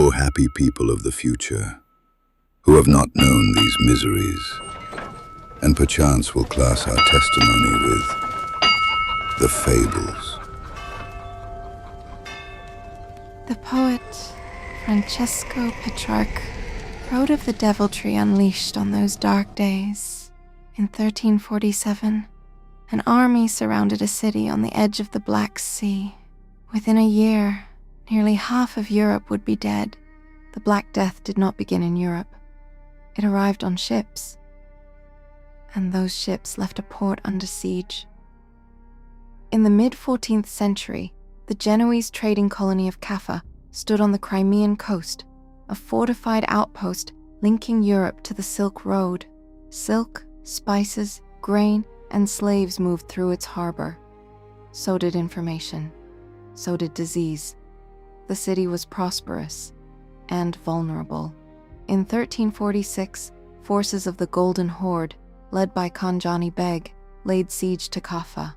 O happy people of the future, who have not known these miseries, and perchance will class our testimony with the fables. The poet Francesco Petrarch wrote of the deviltry unleashed on those dark days. In 1347, an army surrounded a city on the edge of the Black Sea. Within a year, nearly half of Europe would be dead. The Black Death did not begin in Europe. It arrived on ships, and those ships left a port under siege. In the mid-14th century, the Genoese trading colony of Kaffa stood on the Crimean coast, a fortified outpost linking Europe to the Silk Road. Silk, spices, grain, and slaves moved through its harbor. So did information. So did disease. The city was prosperous and vulnerable. In 1346, forces of the Golden Horde, led by Khanjani Beg, laid siege to Kaffa.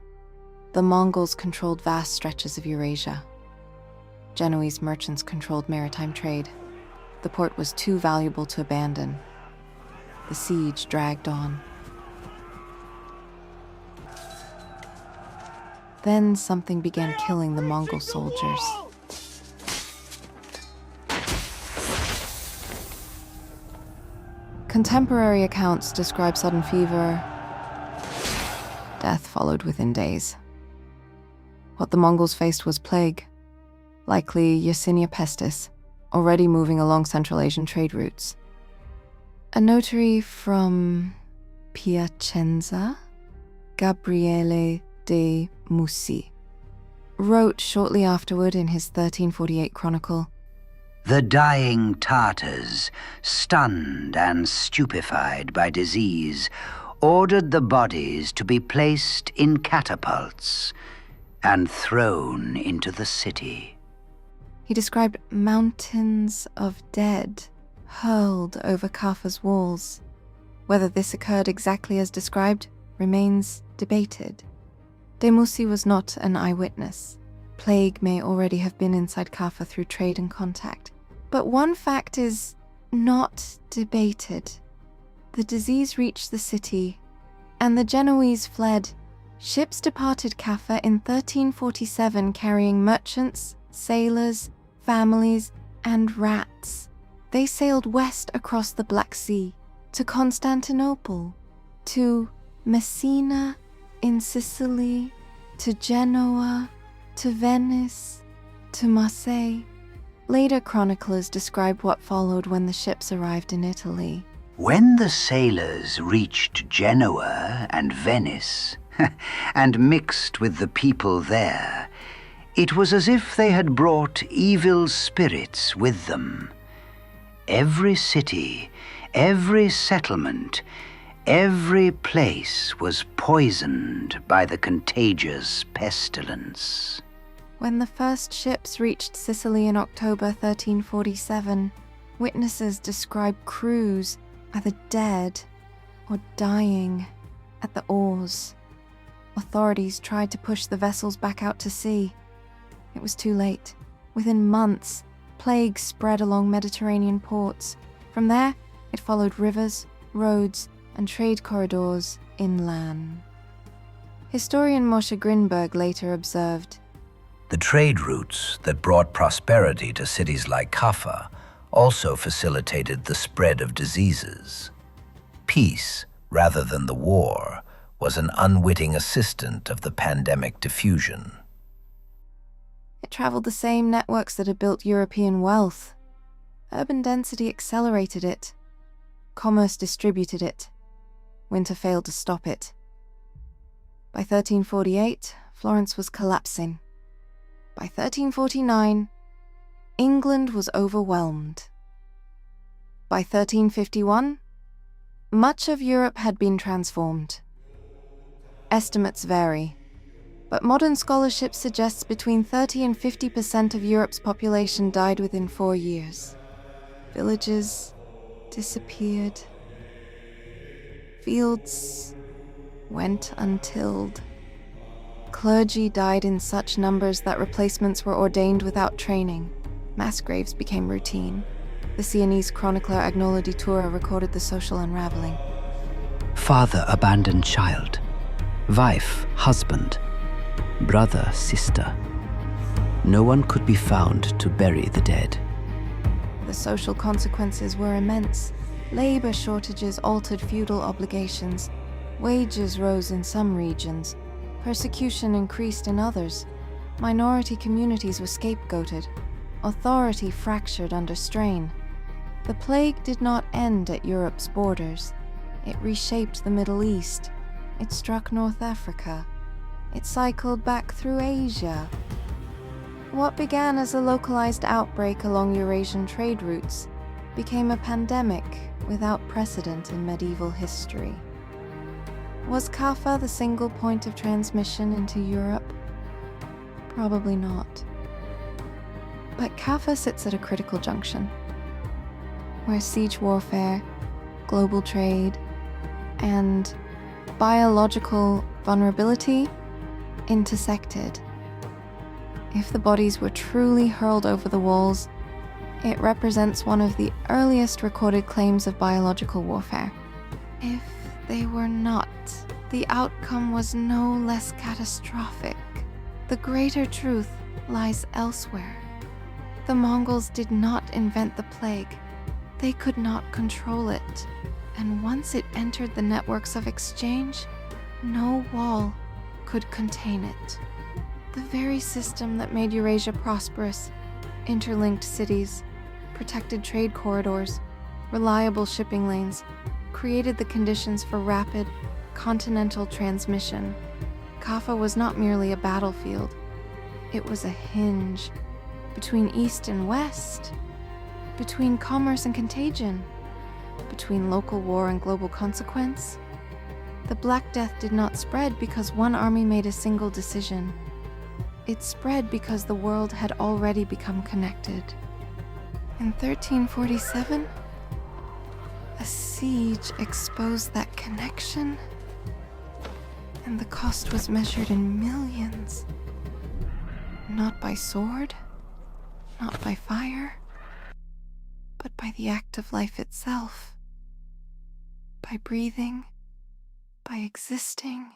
The Mongols controlled vast stretches of Eurasia. Genoese merchants controlled maritime trade. The port was too valuable to abandon. The siege dragged on. Then something began killing the Mongol soldiers. Contemporary accounts describe sudden fever. Death followed within days. What the Mongols faced was plague, likely Yersinia pestis, already moving along Central Asian trade routes. A notary from Piacenza, Gabriele de Mussi, wrote shortly afterward in his 1348 chronicle, "The dying Tartars, stunned and stupefied by disease, ordered the bodies to be placed in catapults and thrown into the city." He described mountains of dead hurled over Kaffa's walls. Whether this occurred exactly as described remains debated. De Mussi was not an eyewitness. Plague may already have been inside Kaffa through trade and contact. But one fact is not debated. The disease reached the city, and the Genoese fled. Ships departed Kaffa in 1347 carrying merchants, sailors, families, and rats. They sailed west across the Black Sea, to Constantinople, to Messina in Sicily, to Genoa, to Venice, to Marseille. Later chroniclers describe what followed when the ships arrived in Italy. When the sailors reached Genoa and Venice, and mixed with the people there, it was as if they had brought evil spirits with them. Every city, every settlement, every place was poisoned by the contagious pestilence. When the first ships reached Sicily in October 1347, witnesses describe crews either dead or dying at the oars. Authorities tried to push the vessels back out to sea. It was too late. Within months, plague spread along Mediterranean ports. From there, it followed rivers, roads, and trade corridors inland. Historian Moshe Grinberg later observed, "The trade routes that brought prosperity to cities like Kaffa also facilitated the spread of diseases. Peace, rather than the war, was an unwitting assistant of the pandemic diffusion." It traveled the same networks that had built European wealth. Urban density accelerated it. Commerce distributed it. Winter failed to stop it. By 1348, Florence was collapsing. By 1349, England was overwhelmed. By 1351, much of Europe had been transformed. Estimates vary, but modern scholarship suggests between 30 and 50% of Europe's population died within 4 years. Villages disappeared. Fields went untilled. Clergy died in such numbers that replacements were ordained without training. Mass graves became routine. The Sienese chronicler Agnolo di Tura recorded the social unraveling. Father abandoned child, wife, husband, brother, sister. No one could be found to bury the dead. The social consequences were immense. Labor shortages altered feudal obligations. Wages rose in some regions. Persecution increased in others. Minority communities were scapegoated. Authority fractured under strain. The plague did not end at Europe's borders. It reshaped the Middle East. It struck North Africa. It cycled back through Asia. What began as a localized outbreak along Eurasian trade routes became a pandemic without precedent in medieval history. Was Kaffa the single point of transmission into Europe? Probably not. But Kaffa sits at a critical junction, where siege warfare, global trade, and biological vulnerability intersected. If the bodies were truly hurled over the walls, it represents one of the earliest recorded claims of biological warfare. If they were not, the outcome was no less catastrophic. The greater truth lies elsewhere. The Mongols did not invent the plague. They could not control it. And once it entered the networks of exchange, no wall could contain it. The very system that made Eurasia prosperous, interlinked cities, protected trade corridors, reliable shipping lanes, created the conditions for rapid, continental transmission. Kaffa was not merely a battlefield. It was a hinge between East and West, between commerce and contagion, between local war and global consequence. The Black Death did not spread because one army made a single decision. It spread because the world had already become connected. In 1347, a siege exposed that connection, and the cost was measured in millions. Not by sword, not by fire, but by the act of life itself. By breathing, by existing,